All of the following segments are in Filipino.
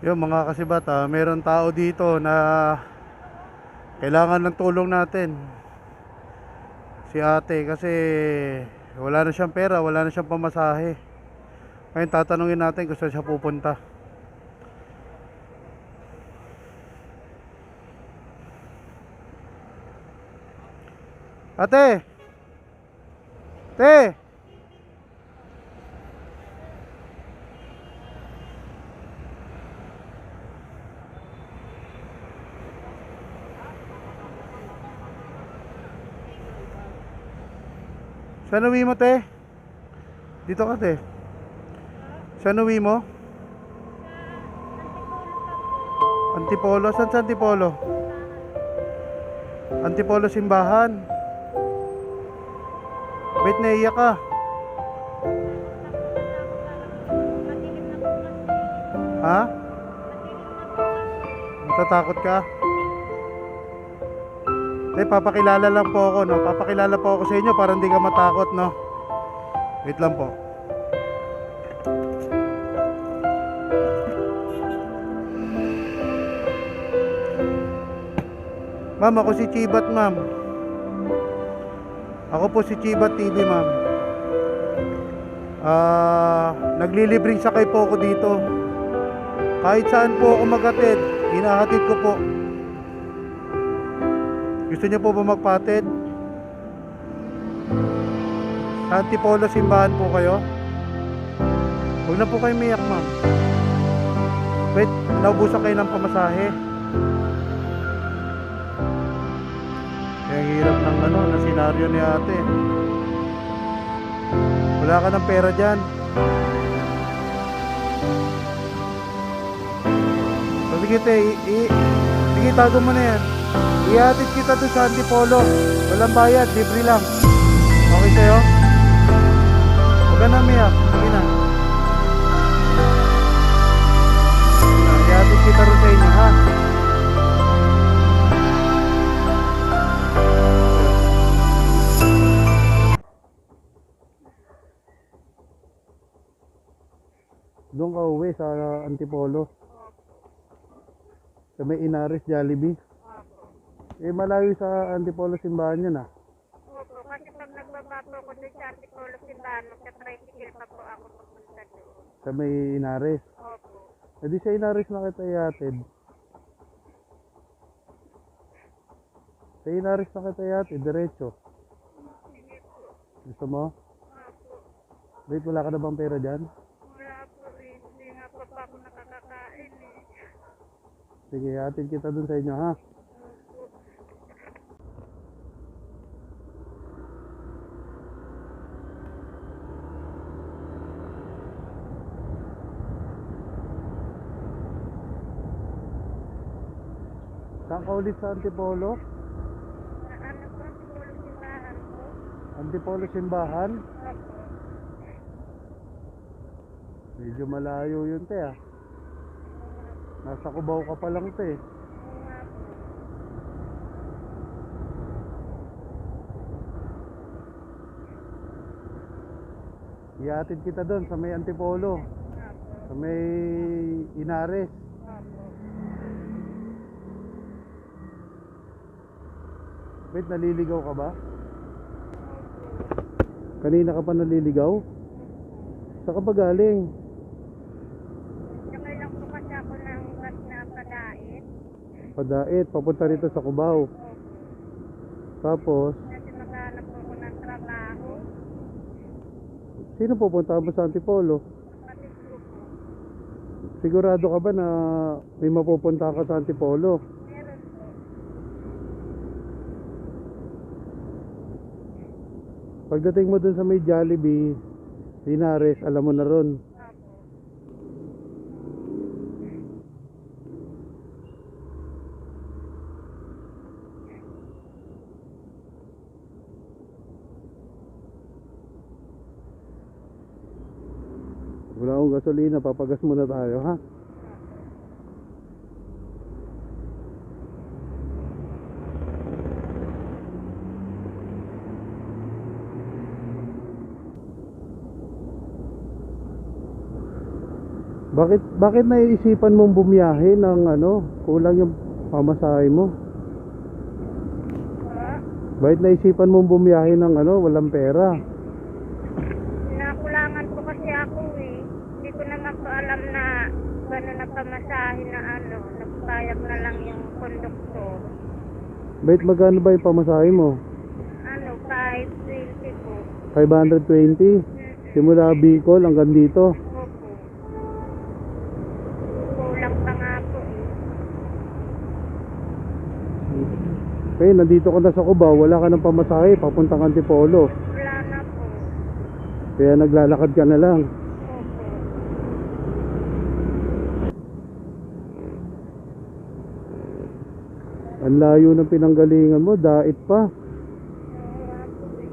Yung mga kasibata, meron tao dito na kailangan ng tulong natin. Si ate kasi wala na siyang pera, wala na siyang pamasahe. Ngayon tatanungin natin kung saan siya pupunta. Ate! Te! Saan uwi mo, te? Dito ka, te. Saan uwi mo? Antipolo? Saan sa Antipolo? Antipolo simbahan. Ba't naiyak ka? Ha? Natatakot ka? Papakilala lang po ako, no? Papakilala po ako sa inyo para hindi ka matakot, no? Wait lang po. Ma'am, ako si Chibat, ma'am. Ako po si Chibat TV, ma'am. Naglilibring sakay po ako dito. Kahit saan po ako maghatid, hinahatid ko po. Gusto niyo po ba magpatid? Sa Antipolo simbahan po kayo? Huwag na po kayo miyak, ma'am. Wait, naubusan kayo ng pamasahe. Kaya hirap ng na senaryo ni ate. Wala ka ng pera dyan. So, sige te, sige, tago mo na yan. Ihatid kita doon sa Antipolo. Walang bayad, libre lang. Okay sa'yo? Huwag ka na miyak. Sige na. Ihatid kita rin sa inyo, ha? Doon ka uwi sa Antipolo. Sa may Inaris, Jollibee. Malayo sa Antipolo simbahan yun, ah. Opo, kasi pag nagbaba po ako doon sa Antipolo simbahan, magka-tricycle pa po ako papunta doon. Sa may Inaris. Opo. Di sa Inaris na kita ihatid. Sa Inaris na kita ihatid, diretso. Gusto mo? Opo. Wait, wala ka na bang pera dyan? Wala po eh. Hindi nga po pa ako nakakakain eh. Sige, ihatid kita dun sa inyo, ha? Saan ka ulit sa Antipolo? Ano po, Antipolo simbahan po? Antipolo simbahan? Opo. Medyo malayo yun, te, ah. Nasa Cubao ka pa lang, te. Oo nga po. Ihatid kita doon sa may Antipolo. Opo. Sa may Inares. Opo. Wait, naliligaw ka ba? Kanina ka pa naliligaw? Saan ka ba galing? Sakay lang po kasi ako ng bus na padait. Padait, papunta rito sa Cubao. Opo. Tapos, Kasi maghanap po ako ng trabaho. sino pupunta mo sa Antipolo? Kapatid ko po. Sigurado ka ba na may mapupunta ka sa Antipolo? Meron po. Pagdating mo dun sa may Jollibee, Inares, alam mo na ron. Opo. Wala akong gasolina, papagas muna tayo, ha? Bakit naiisipan mong bumiyahe ng ano, kulang yung pamasahe mo? Bakit naisipan mong bumiyahe ng ano, walang pera? Nakulangan po kasi ako eh. Hindi ko naman po alam na gano'n na pamasahe na ano, nagpayag na lang yung konduktor. Bakit magkano ba yung pamasahe mo? Ano, 520 po. 520? Simula Bicol hanggang dito. Opo. Kulang pa nga po eh. Okay, nandito ka na sa Cubao, wala ka ng pamasahe, papuntang Antipolo. Wala na po. Kaya naglalakad ka na lang. Opo. Ang layo ng pinanggalingan mo, dait pa. Wala po eh.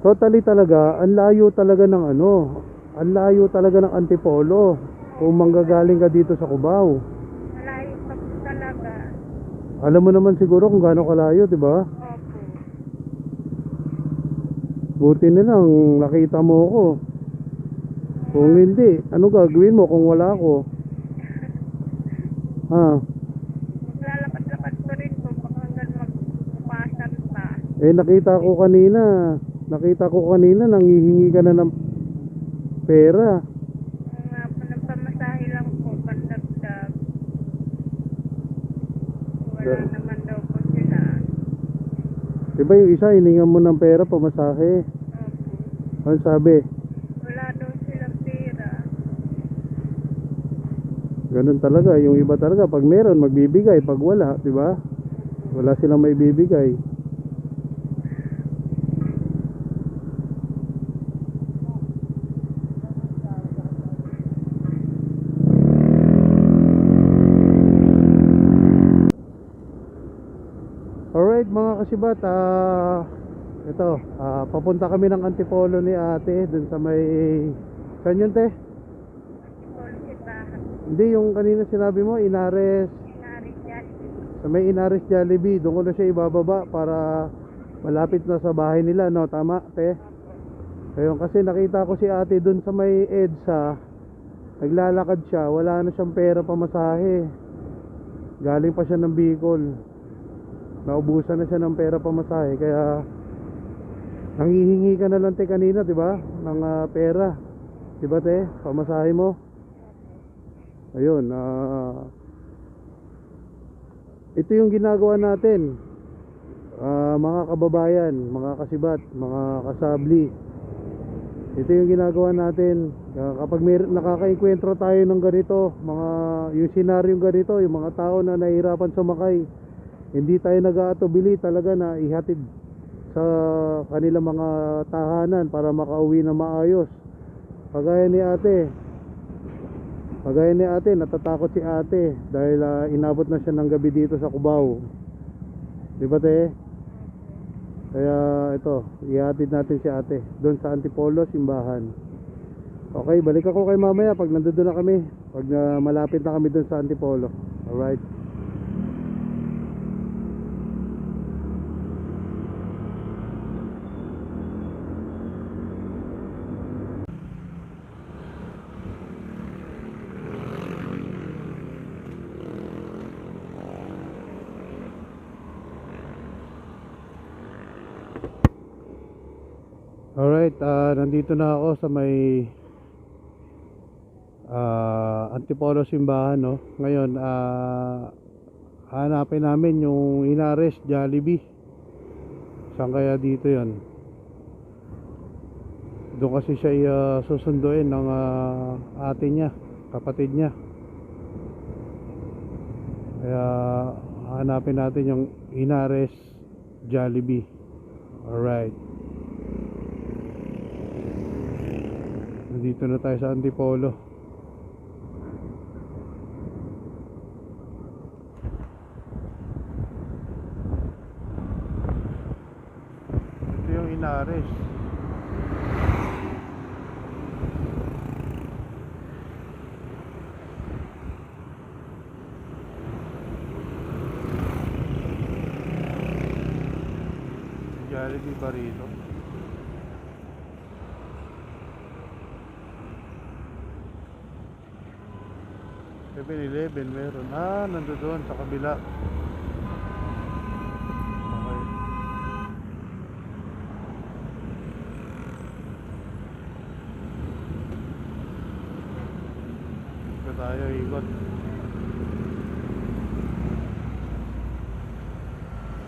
Totally talaga, ang layo talaga ng ano, ang layo talaga ng Antipolo. Kung manggagaling ka dito sa Cubao. Malayo pa po talaga. Alam mo naman siguro kung gaano kalayo, di ba? Opo. Buti na lang nakita mo ako. Kung hindi, ano gagawin mo kung wala ako? Ha? Maglalakad-lakad ko rin po baka hanggang magpupasan pa. Nakita ko kanina nanghihingi ka na ng pera. Kung nga po nagpamasahe lang po, pandagdag. Wala naman daw po sila. Diba yung isa, hiningan mo ng pera, pamasahe. Opo. Ano sabi? Wala daw silang pera. Ganun talaga, yung iba talaga, pag meron, magbibigay, pag wala, diba? Wala silang may bibigay. Alright mga kasibat, papunta kami ng Antipolo ni ate dun sa may, saan yun te? Polisipahan. Hindi, yung kanina sinabi mo, Inares, Inaris yan. sa may Inares Jollibee, doon ko na siya ibababa para malapit na sa bahay nila, no? Tama te? Ayun, kasi nakita ko si ate dun sa may EDSA, naglalakad siya, wala na siyang pera pamasahe, galing pa siya ng Bicol. Naubusan na siya ng pera pamasahe, kaya nanghihingi ka na lang te kanina, 'di ba? Ng pera. 'Di ba te? Pamasahe mo. Ayun, ito yung ginagawa natin. Mga kababayan, mga kasibat, mga kasabli. Ito yung ginagawa natin. Kapag may nakakaenkwentro tayo ng ganito, yung senaryong ganito, yung mga tao na nahihirapan sumakay, hindi tayo nag-aatubili talaga na ihatid sa kanilang mga tahanan para makauwi na maayos. Pagaya ni ate, natatakot si ate dahil inabot na siya ng gabi dito sa Cubao. Di ba te? Kaya ito, ihatid natin si ate doon sa Antipolo, simbahan. Okay, balik ako kay mamaya pag nandoon na kami, pag malapit na kami doon sa Antipolo. Alright. Alright, nandito na ako sa may Antipolo simbahan, no? Ngayon, hanapin namin yung Inares Jollibee. Saan kaya dito yan? Doon kasi siya susunduin ng ate niya, kapatid niya. Kaya hanapin natin yung Inares Jollibee. Alright. Nandito na tayo sa Antipolo. Ito yung iba rito. Eleven meron. Nandun doon sa kabila. Okay. Ito tayo, ikot.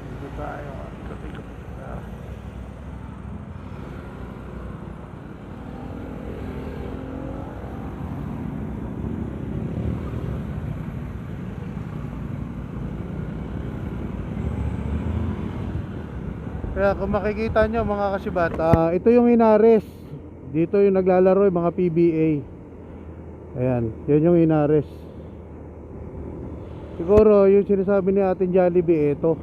Ikot tayo. Ikot. Kaya kung makikita nyo mga kasibat, ito yung Inares. Dito yung naglalaro yung mga PBA. Ayan, yun yung Inares. Siguro yung sinasabi ni ating Jollibee, ito.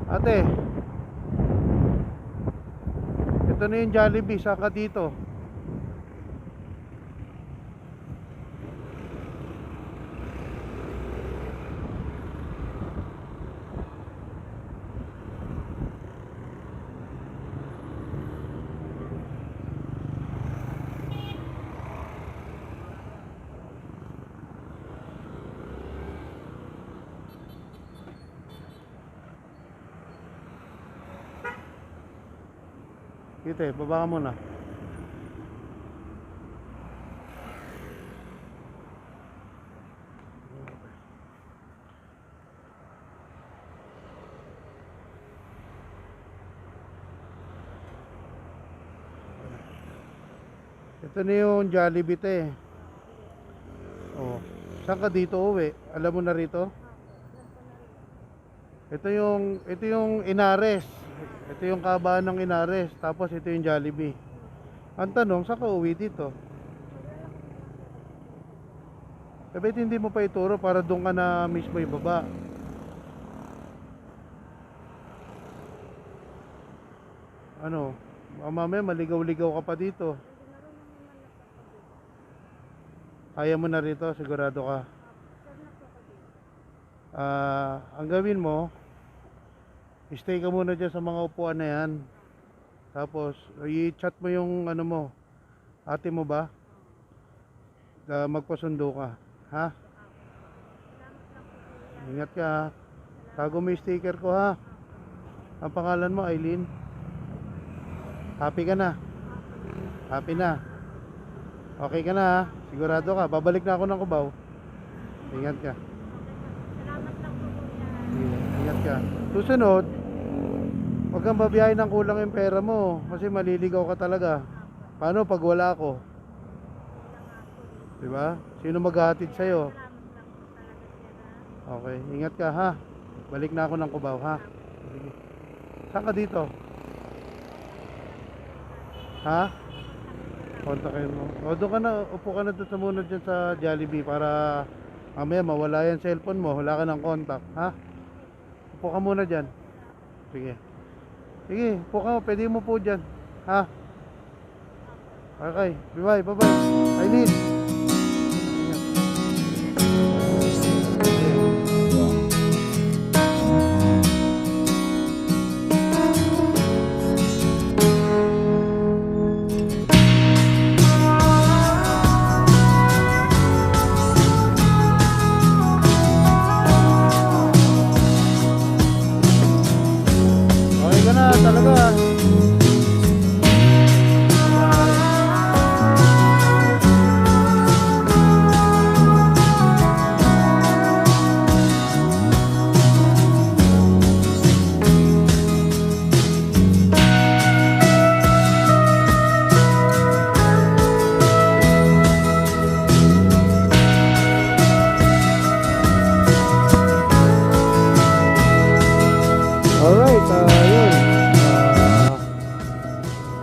Ate, ito na yung Jollibee, saka dito. Kita baba ka muna. Ito na yung Jollibee te. Oh, saan ka dito uwi? Alam mo na rito? Ito yung Inares. Ito yung kabahan ng Inares. Tapos ito yung Jollibee. Ang tanong, saan ka uwi dito? Eh, ba't hindi mo pa ituro para doon ka na mismo ibaba? Ano? Mamaya maligaw-ligaw ka pa dito. Kaya mo na rito, sigurado ka. Ang gawin mo, stay ka muna dyan sa mga upuan na yan. Tapos i-chat mo yung ano mo, ate mo ba? Magpasundo ka, ha? Ingat ka, ha? Tago mo yung sticker ko, ha? Ang pangalan mo, Aileen. Happy ka na? Happy na? Okay ka na, ha? Sigurado ka, babalik na ako ng Cubao. Ingat ka. Ingat ka. Susunod, huwag kang babiyahin ng kulang yung pera mo kasi maliligaw ka talaga. Paano pag wala ako? Diba? Sino maghahatid sa'yo? Okay, ingat ka, ha? Balik na ako ng Cubao, ha? Sige. Saan ka dito? Ha? Kontakin mo. O doon ka na, upo ka na doon sa muna dyan sa Jollibee para mamaya mawala yung cellphone mo, wala ka ng contact, ha? Upo ka muna dyan. Sige. Sige, upo ka, pwede mo po dyan, ha? Okay, bye bye. Aileen. Okay ka na talaga. Alright, yun.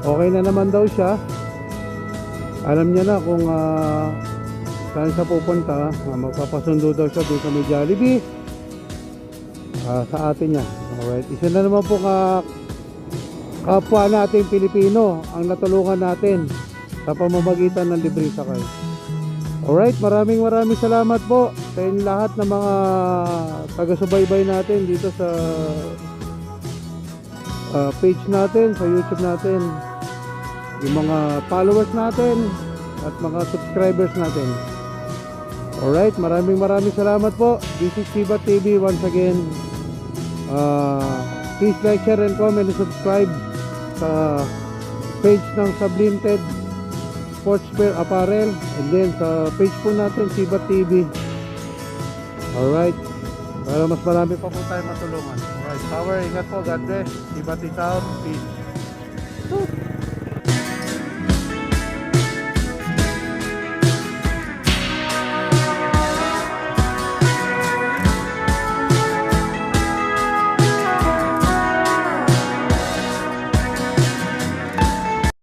Okay na naman daw siya. Alam niya na kung saan siya pupunta. Magpapasundo daw siya doon sa may Jollibee sa atin niya. Alright, isa na naman po kapwa natin Pilipino ang natulungan natin sa pamamagitan ng libre sakay. Alright, maraming salamat po sa inyong lahat ng mga taga-subaybay natin dito sa page natin, sa YouTube natin, yung mga followers natin at mga subscribers natin. Alright, maraming salamat po. This is Sibat TV once again. Please like, share, and comment and subscribe sa page ng Sublimed Sportswear Apparel, and then sa page po natin Sibat TV. Alright, para mas marami pa po tayo matulungan. Alright, power, ingat po, God bless. Sibat is out, peace.